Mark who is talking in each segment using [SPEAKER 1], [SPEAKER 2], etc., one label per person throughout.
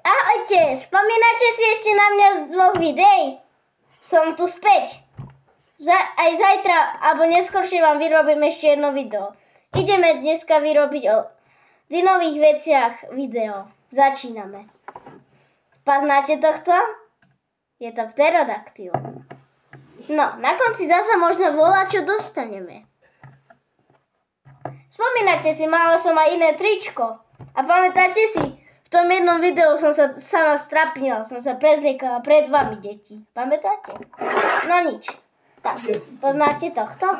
[SPEAKER 1] Ahojte, spomínate si ešte na mňa z 2 videí? Som tu späť. Aj zajtra, alebo neskôršie vám vyrobím ešte jedno video. Ideme dneska vyrobiť o dynových veciach video. Začíname. Poznáte tohto? Je to pterodaktyl. No, na konci zasa možno volá, čo dostaneme. Spomínate si, mala som aj iné tričko. A pamätáte si, v tom jednom videu som sa sama strapnila, som sa prezliekala pred vami, deti. Pamätáte? No nič. Tak, poznáte tohto?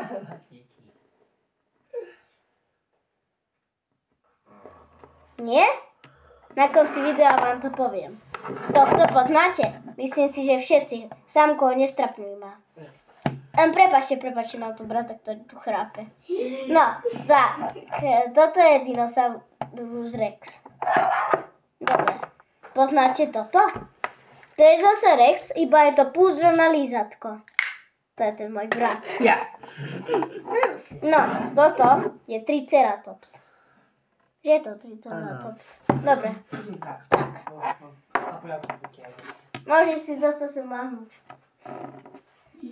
[SPEAKER 1] Nie? Na konci videa vám to poviem. Tohto poznáte? Myslím si, že všetci. Samko nestrapňuj ma. Prepáčte, mám tu brata, ktorý tu chrápe. No, tak, toto je Dinosaurus Rex. Dobre, poznáte toto? To je zase Rex, iba je to púzdro na lízatko. To je ten môj brat.
[SPEAKER 2] Ja.
[SPEAKER 1] No, toto je Triceratops. Že je to Triceratops? Dobre. Tak. Môžeš si zase sa máhnuť.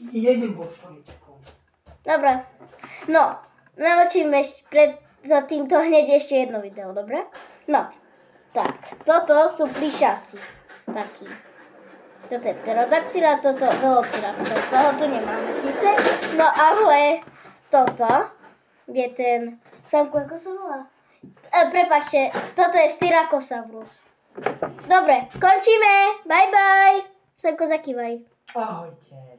[SPEAKER 2] Jedem po štoličku.
[SPEAKER 1] Dobre. No, naučíme za týmto hneď ešte jedno video, dobre? No, tak. Toto sú plišáci. Taký. Toto je pterodaktyl a toto velociraptor. Toho tu nemáme síce. No ale toto je ten... Samku, ako sa volá? Prepáčte, toto je Styracosaurus. Dobre, končíme. Bye bye. Samko, zakývaj.
[SPEAKER 2] Ahojte.